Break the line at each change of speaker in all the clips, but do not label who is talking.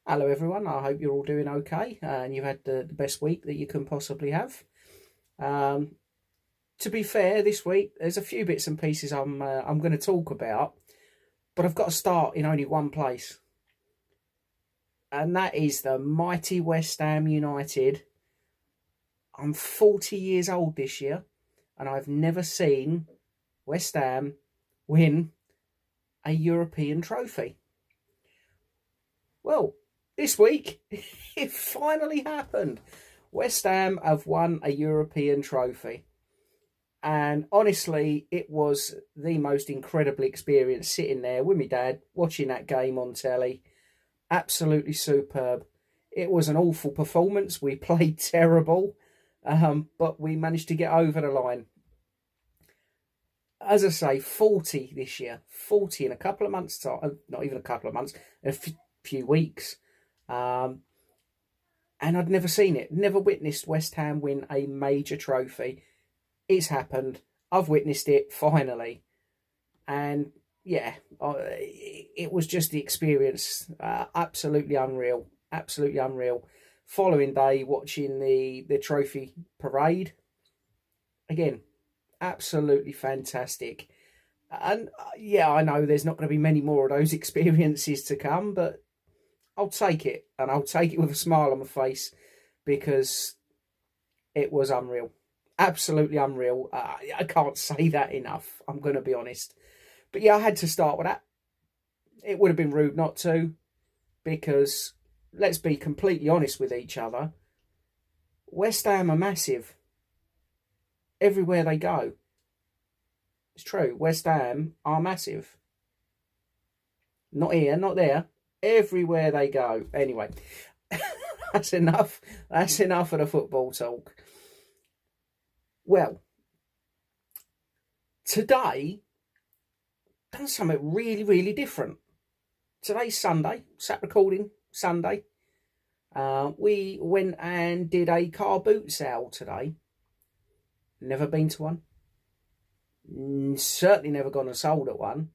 Hello everyone, I hope you're all doing okay and you've had the best week that you can possibly have. Um, to be fair, this week there's a few bits and pieces I'm going to talk about, but I've got to start in only one place, and that is the mighty West Ham United. I'm 40 years old this year, and I've never seen West Ham win a European trophy. Well, this week it finally happened. West Ham have won a European trophy. And honestly, it was the most incredible experience sitting there with my dad, watching that game on telly. Absolutely superb. It was an awful performance. We played terrible, but we managed to get over the line. As I say, 40 this year, 40 in a couple of months' time, not even a couple of months, few weeks. And I'd never seen it, never witnessed West Ham win a major trophy. It's happened. I've witnessed it finally. And yeah, it was just the experience. Absolutely unreal. Absolutely unreal. Following day, watching the trophy parade. Again, absolutely fantastic. And yeah, I know there's not going to be many more of those experiences to come, but I'll take it. And I'll take it with a smile on my face because it was unreal. Absolutely unreal. I can't say that enough. I'm going to be honest. But yeah, I had to start with that. It would have been rude not to, because let's be completely honest with each other. West Ham are massive everywhere they go. It's true. West Ham are massive. Not here, not there. Everywhere they go. Anyway, that's enough. That's enough of the football talk. Well, today, done something really, really different. Today's Sunday, sat recording Sunday. We went and did a car boot sale today. Never been to one. Certainly never gone and sold at one.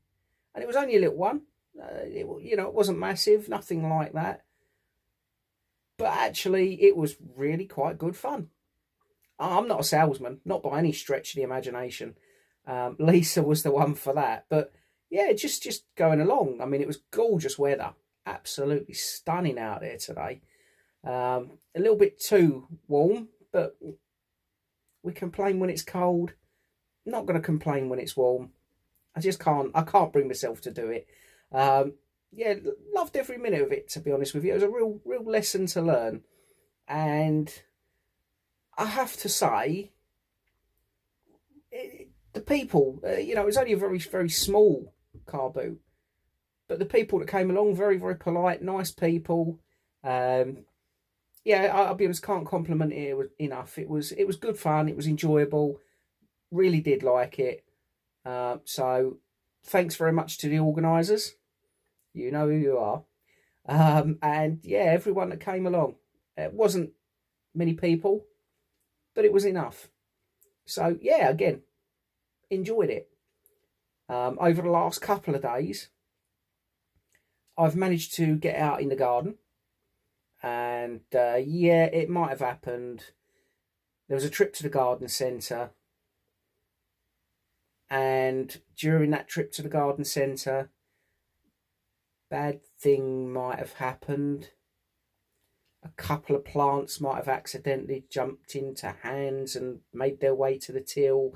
And it was only a little one. It wasn't massive, nothing like that. But actually, it was really quite good fun. I'm not a salesman, not by any stretch of the imagination. Lisa was the one for that. But yeah, just going along. I mean, it was gorgeous weather. Absolutely stunning out there today. A little bit too warm, but we complain when it's cold. Not going to complain when it's warm. I just can't. I can't bring myself to do it. Yeah, loved every minute of it, to be honest with you. It was a real lesson to learn. And I have to say, the people, it was only a very, very small car boot, but the people that came along, very, very polite, nice people. Yeah, I'll be honest, can't compliment it enough. It was good fun. It was enjoyable. Really did like it. So thanks very much to the organisers. You know who you are. And yeah, everyone that came along. It wasn't many people, but it was enough. So yeah, again, enjoyed it. Over the last couple of days, I've managed to get out in the garden. And yeah, it might have happened. There was a trip to the garden centre. And during that trip to the garden centre, bad thing might have happened. A couple of plants might have accidentally jumped into hands and made their way to the till.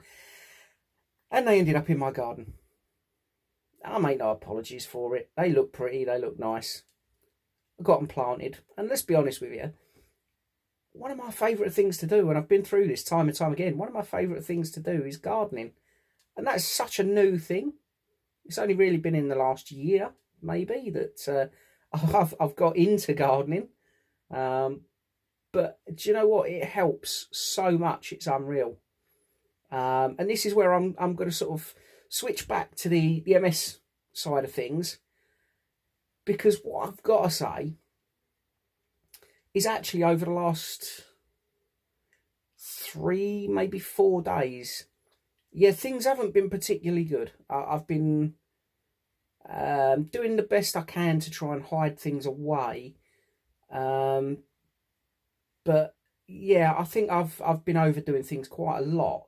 And they ended up in my garden. I make no apologies for it. They look pretty, they look nice. I got them planted. And let's be honest with you, one of my favourite things to do, and I've been through this time and time again, one of my favourite things to do is gardening. And that's such a new thing. It's only really been in the last year, maybe, that I've got into gardening. But do you know what? It helps so much. It's unreal. And this is where I'm going to sort of switch back to the MS side of things. Because what I've got to say is actually over the last 3, maybe 4 days, yeah, things haven't been particularly good. I've been doing the best I can to try and hide things away. Um, but yeah, I think I've been overdoing things quite a lot,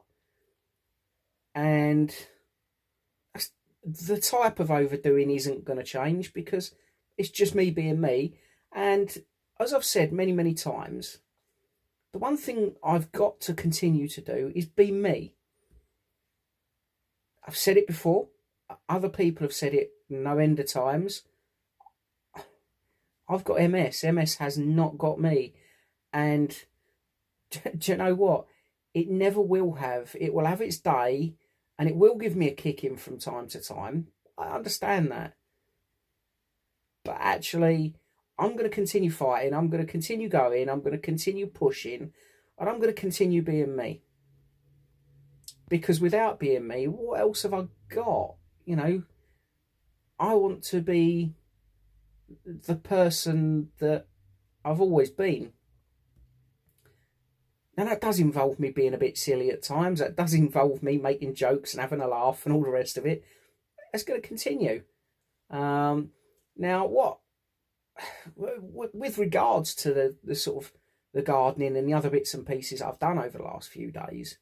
and the type of overdoing isn't going to change because it's just me being me. And as I've said many times, the one thing I've got to continue to do is be me. I've said it before. Other people have said it no end of times. I've got MS. MS has not got me. And do you know what? It never will have. It will have its day and it will give me a kick in from time to time. I understand that. But actually, I'm going to continue fighting. I'm going to continue going. I'm going to continue pushing. And I'm going to continue being me. Because without being me, what else have I got? You know, I want to be the person that I've always been. Now, that does involve me being a bit silly at times. That does involve me making jokes and having a laugh and all the rest of it. That's going to continue. Now, with regards to the sort of the gardening and the other bits and pieces I've done over the last few days,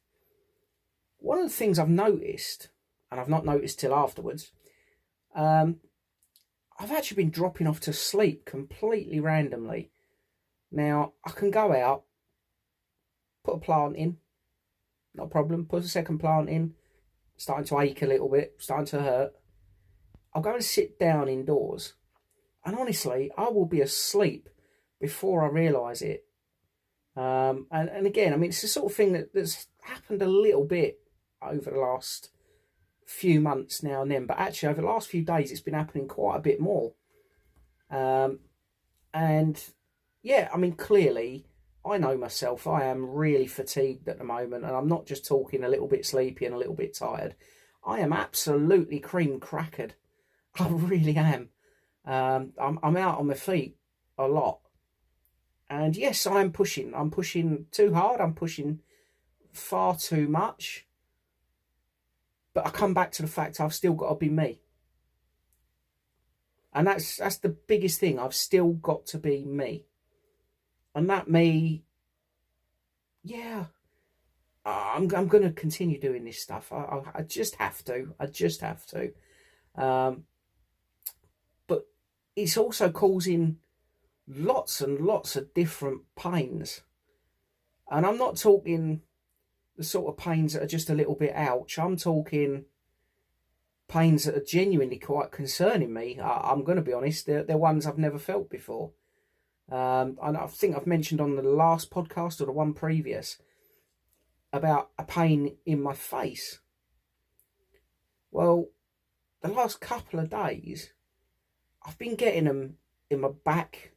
one of the things I've noticed, and I've not noticed till afterwards, I've actually been dropping off to sleep completely randomly. Now, I can go out, put a plant in, not a problem, put a second plant in, starting to ache a little bit, starting to hurt. I'll go and sit down indoors, and honestly, I will be asleep before I realise it. And again, I mean, it's the sort of thing that's happened a little bit over the last few months now and then, but actually over the last few days it's been happening quite a bit more. And yeah, I mean, clearly I know myself, I am really fatigued at the moment, and I'm not just talking a little bit sleepy and a little bit tired. I am absolutely cream crackered. I really am. I'm out on my feet a lot, and yes, I'm pushing too hard, I'm pushing far too much. But I come back to the fact I've still got to be me. And that's the biggest thing. I've still got to be me. And that me, yeah, I'm going to continue doing this stuff. I just have to. I just have to. But it's also causing lots and lots of different pains. And I'm not talking the sort of pains that are just a little bit ouch. I'm talking pains that are genuinely quite concerning me. I'm going to be honest, they're ones I've never felt before. And I think I've mentioned on the last podcast or the one previous about a pain in my face. Well, the last couple of days, I've been getting them in my back,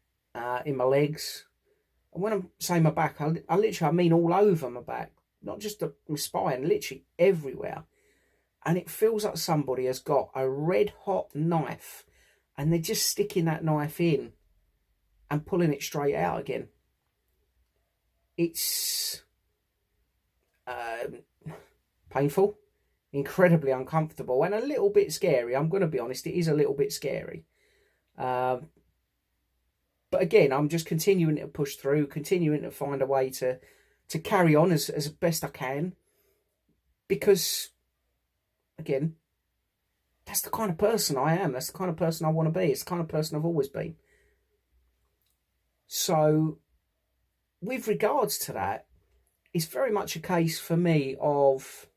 in my legs. And when I say my back, I mean all over my back. Not just my spine, literally everywhere. And it feels like somebody has got a red hot knife and they're just sticking that knife in and pulling it straight out again. It's painful, incredibly uncomfortable, and a little bit scary. I'm going to be honest, it is a little bit scary. But again, I'm just continuing to push through, continuing to find a way to carry on as best I can. Because, again, that's the kind of person I am. That's the kind of person I want to be. It's the kind of person I've always been. So, with regards to that, it's very much a case for me of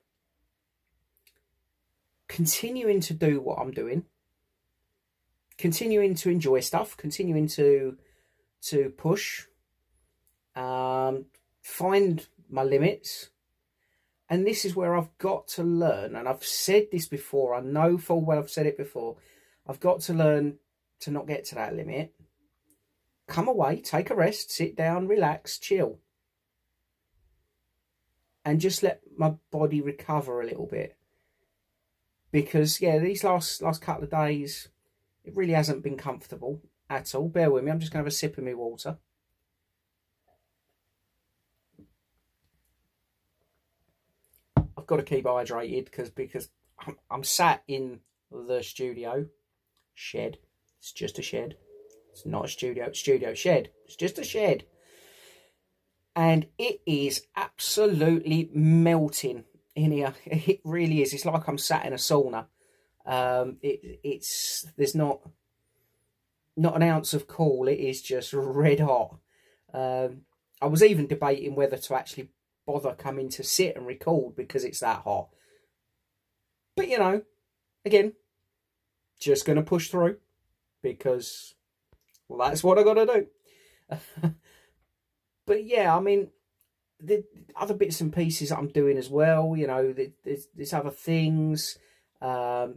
continuing to do what I'm doing, continuing to enjoy stuff, continuing to push, find my limits. And this is where I've got to learn, and I've said this before, I know full well I've said it before, I've got to learn to not get to that limit. Come away, take a rest, sit down, relax, chill. And just let my body recover a little bit. Because, yeah, these last couple of days, it really hasn't been comfortable at all. Bear with me, I'm just going to have a sip of my water. I've got to keep hydrated because I'm sat in the studio shed. It's just a shed. It's not a studio shed. It's just a shed. And it is absolutely melting in here. It really is. It's like I'm sat in a sauna. It's there's not an ounce of cool. It is just red hot. I was even debating whether to actually bother coming to sit and record because it's that hot. But you know, again, just going to push through because that's what I got to do. But yeah, I mean, the other bits and pieces that I'm doing as well, you know, there's other things. Like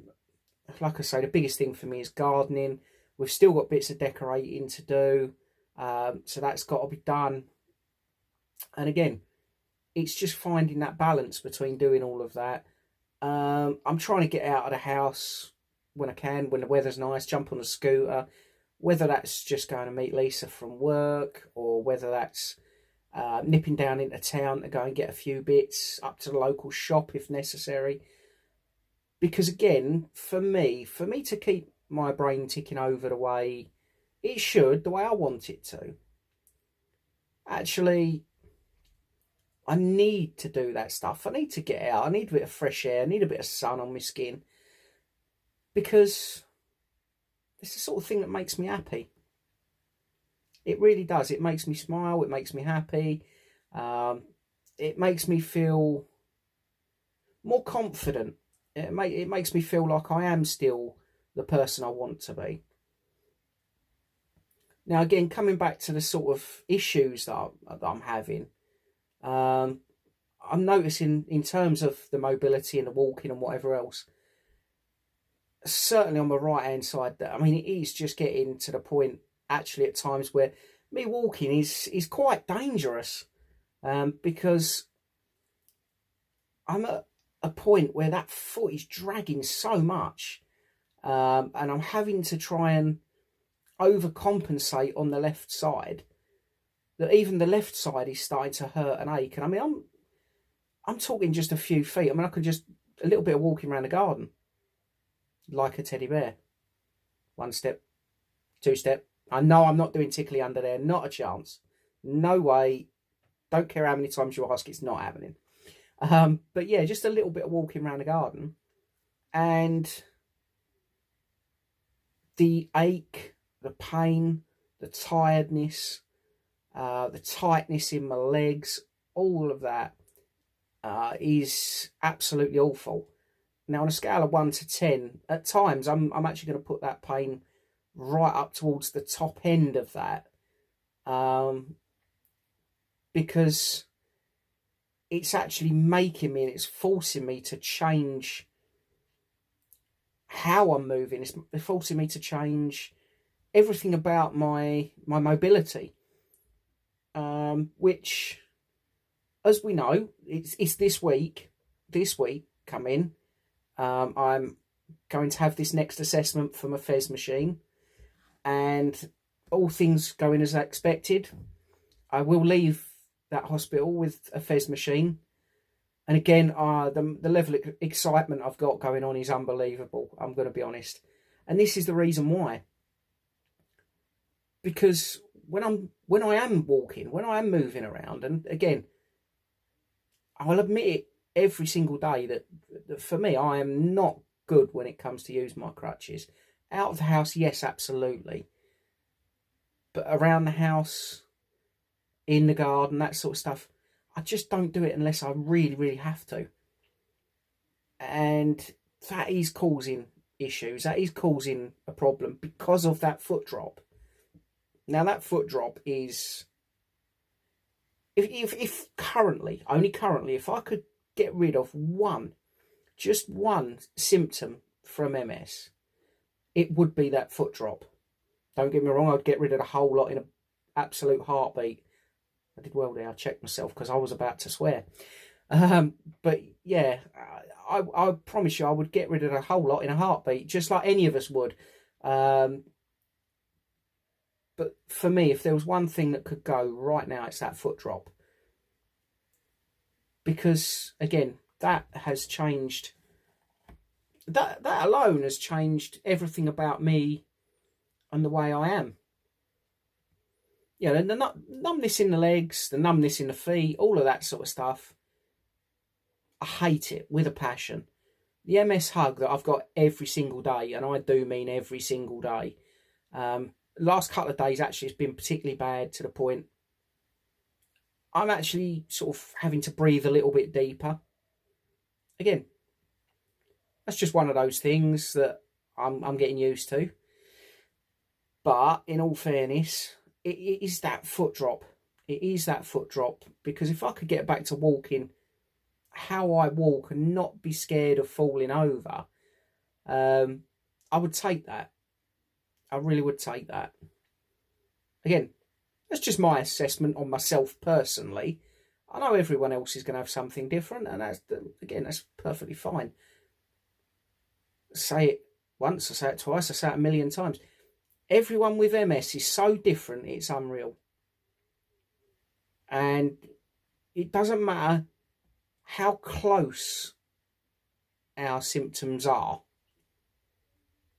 I say, the biggest thing for me is gardening. We've still got bits of decorating to do. So that's got to be done. And again, it's just finding that balance between doing all of that. I'm trying to get out of the house when I can, when the weather's nice, jump on a scooter, whether that's just going to meet Lisa from work or whether that's nipping down into town to go and get a few bits, up to the local shop if necessary. Because again, for me to keep my brain ticking over the way it should, the way I want it to, actually, I need to do that stuff. I need to get out. I need a bit of fresh air. I need a bit of sun on my skin. Because it's the sort of thing that makes me happy. It really does. It makes me smile. It makes me happy. It makes me feel more confident. It makes me feel like I am still the person I want to be. Now, again, coming back to the sort of issues that I'm having, I'm noticing in terms of the mobility and the walking and whatever else, certainly on the right-hand side, I mean, it is just getting to the point, actually, at times where me walking is quite dangerous, because I'm at a point where that foot is dragging so much, and I'm having to try and overcompensate on the left side, that even the left side is starting to hurt and ache. And I mean, I'm talking just a few feet. I mean, I could just a little bit of walking around the garden like a teddy bear. 1 step, 2 step. I know I'm not doing tickly under there. Not a chance. No way. Don't care how many times you ask. It's not happening. But yeah, just a little bit of walking around the garden, and the ache, the pain, the tiredness, the tightness in my legs, all of that is absolutely awful. Now, on a scale of 1 to 10, at times I'm actually going to put that pain right up towards the top end of that, because it's actually making me, and it's forcing me to change how I'm moving. It's forcing me to change everything about my mobility, which, as we know, it's this week coming. I'm going to have this next assessment for my Fez machine, and all things going as expected, I will leave that hospital with a Fez machine. And again, the level of excitement I've got going on is unbelievable, I'm going to be honest. And this is the reason why. Because when I am walking, when I am moving around, and again, I'll admit it every single day that for me, I am not good when it comes to use my crutches. Out of the house, yes, absolutely. But around the house, in the garden, that sort of stuff, I just don't do it unless I really, really have to. And that is causing issues. That is causing a problem because of that foot drop. Now, that foot drop is, if currently, only currently, if I could get rid of just one symptom from MS, it would be that foot drop. Don't get me wrong, I'd get rid of the whole lot in an absolute heartbeat. I did well there. I checked myself because I was about to swear. But yeah, I promise you I would get rid of the whole lot in a heartbeat, just like any of us would. But for me, if there was one thing that could go right now, it's that foot drop. Because, again, that has changed. That alone has changed everything about me and the way I am. You know, the numbness in the legs, the numbness in the feet, all of that sort of stuff. I hate it with a passion. The MS hug that I've got every single day, and I do mean every single day. Last couple of days actually has been particularly bad, to the point I'm actually sort of having to breathe a little bit deeper. Again, that's just one of those things that I'm getting used to. But in all fairness, it is that foot drop. It is that foot drop, because if I could get back to walking how I walk and not be scared of falling over, I would take that. I really would take that. Again, that's just my assessment on myself personally. I know everyone else is going to have something different, and that's perfectly fine. Say it once, I say it twice, I say it a million times. Everyone with MS is so different, it's unreal. And it doesn't matter how close our symptoms are.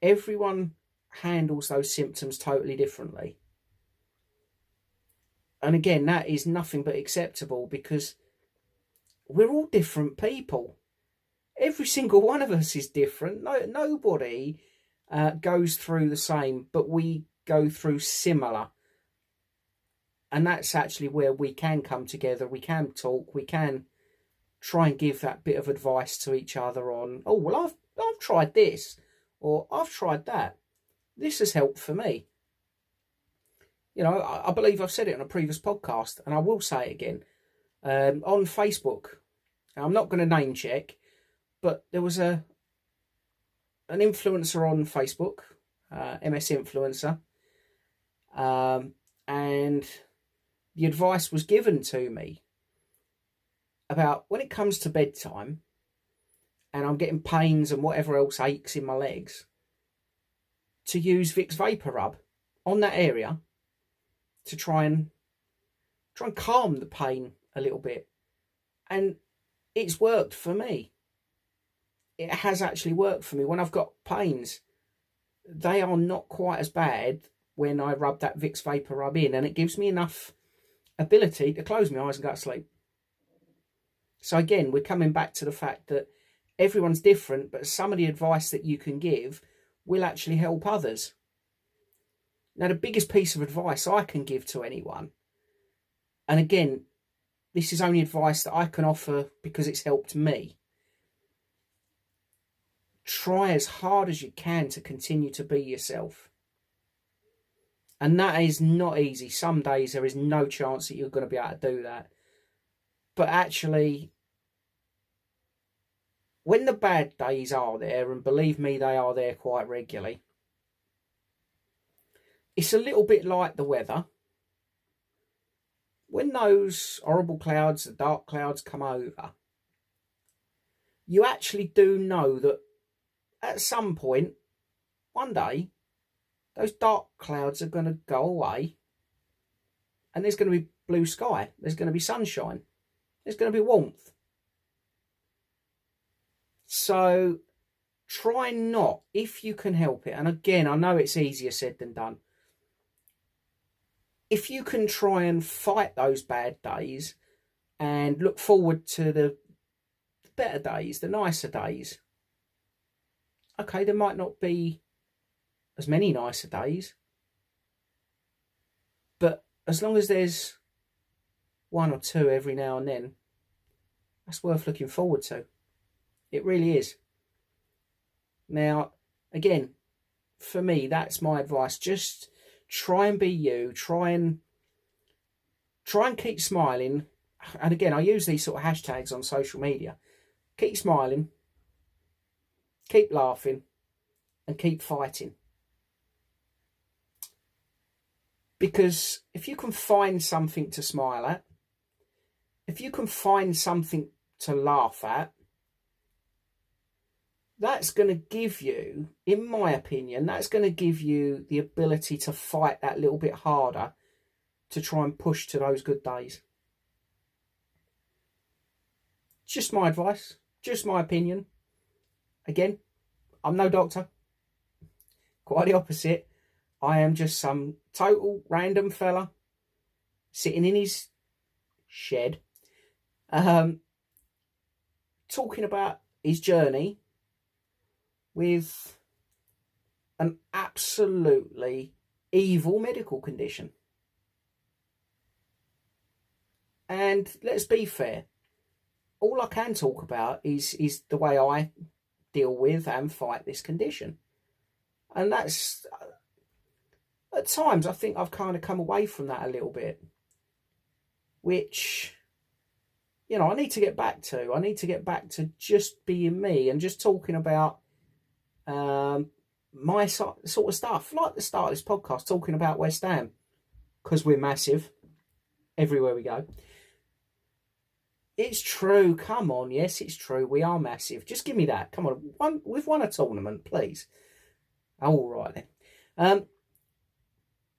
Everyone handles those symptoms totally differently. And again, that is nothing but acceptable, because we're all different people. Every single one of us is different. Nobody goes through the same, but we go through similar. And that's actually where we can come together. We can talk. We can try and give that bit of advice to each other on, oh, well, I've tried this, or I've tried that. This has helped for me. You know, I believe I've said it on a previous podcast, and I will say it again. On Facebook, I'm not going to name check, but there was an influencer on Facebook, MS influencer, and the advice was given to me about when it comes to bedtime and I'm getting pains and whatever else aches in my legs, to use Vicks Vapor Rub on that area to try and calm the pain a little bit. And it's worked for me. It has actually worked for me. When I've got pains, they are not quite as bad when I rub that Vicks Vapor Rub in, and it gives me enough ability to close my eyes and go to sleep. So again, we're coming back to the fact that everyone's different, but some of the advice that you can give will actually help others. Now, the biggest piece of advice I can give to anyone, and again, this is only advice that I can offer because it's helped me. Try as hard as you can to continue to be yourself. And that is not easy. Some days there is no chance that you're going to be able to do that. But actually, when the bad days are there, and believe me, they are there quite regularly, it's a little bit like the weather. When those horrible clouds, the dark clouds, come over, you actually do know that at some point, one day, those dark clouds are going to go away, and there's going to be blue sky, there's going to be sunshine, there's going to be warmth. So try not, if you can help it, and again, I know it's easier said than done, if you can try and fight those bad days and look forward to the better days, the nicer days. Okay, there might not be as many nicer days, but as long as there's one or two every now and then, that's worth looking forward to. It really is. Now, again, for me, that's my advice. Just try and be you. Try and keep smiling. And again, I use these sort of hashtags on social media. Keep smiling, keep laughing, and keep fighting. Because if you can find something to smile at, if you can find something to laugh at, that's going to give you, in my opinion, that's going to give you the ability to fight that little bit harder to try and push to those good days. Just my advice, just my opinion. Again, I'm no doctor. Quite the opposite. I am just some total random fella sitting in his shed, talking about his journey with an absolutely evil medical condition. And let's be fair, all I can talk about is the way I deal with and fight this condition. And that's, at times, I think I've kind of come away from that a little bit, which, you know, I need to get back to. I need to get back to just being me and just talking about my sort of stuff, like the start of this podcast, talking about West Ham, because we're massive everywhere we go. It's true. Come on. Yes, it's true. We are massive. Just give me that. Come on. We've won a tournament, please. All right then.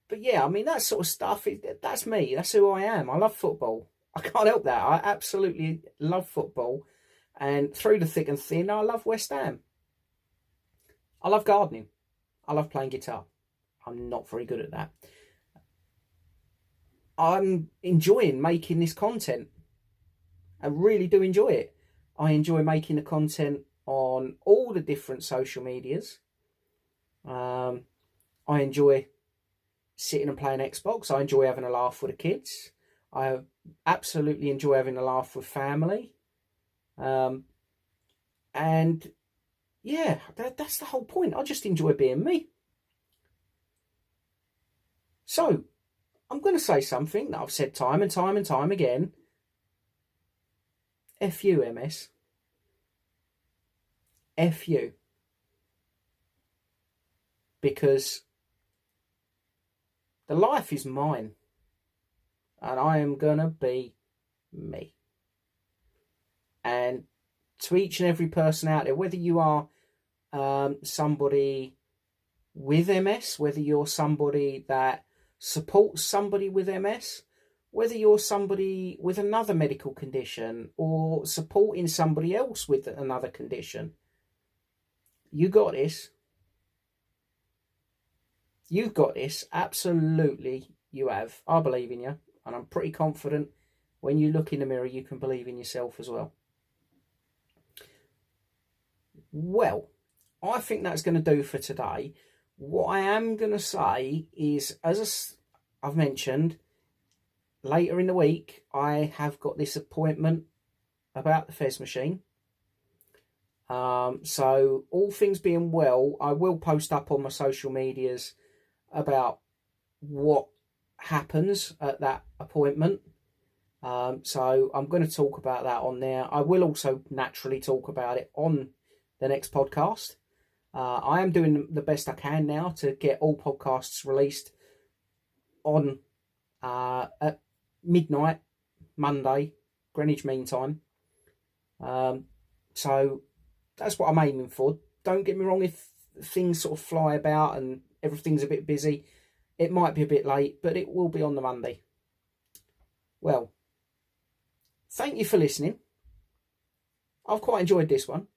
But yeah, I mean, that sort of stuff, that's me. That's who I am. I love football. I can't help that. I absolutely love football. And through the thick and thin, I love West Ham. I love gardening. I love playing guitar. I'm not very good at that. I'm enjoying making this content. I really do enjoy it. I enjoy making the content on all the different social medias. I enjoy sitting and playing Xbox. I enjoy having a laugh with the kids. I absolutely enjoy having a laugh with family. And yeah, that's the whole point. I just enjoy being me. So, I'm going to say something that I've said time and time and time again. F you, MS. F you. Because the life is mine. And I am going to be me. And to each and every person out there, whether you are somebody with MS, whether you're somebody that supports somebody with MS, whether you're somebody with another medical condition or supporting somebody else with another condition, you got this. You've got this. Absolutely, you have. I believe in you. And I'm pretty confident when you look in the mirror, you can believe in yourself as well. Well, I think that's going to do for today. What I am going to say is, as I've mentioned, later in the week, I have got this appointment about the Fez machine. So all things being well, I will post up on my social medias about what happens at that appointment. So I'm going to talk about that on there. I will also naturally talk about it on the next podcast. I am doing the best I can now to get all podcasts released on at midnight Monday, Greenwich Mean Time. So that's what I'm aiming for. Don't get me wrong, if things sort of fly about and everything's a bit busy, it might be a bit late, but it will be on the Monday. Well, thank you for listening. I've quite enjoyed this one.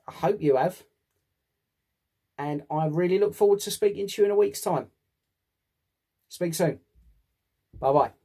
I hope you have. And I really look forward to speaking to you in a week's time. Speak soon. Bye-bye.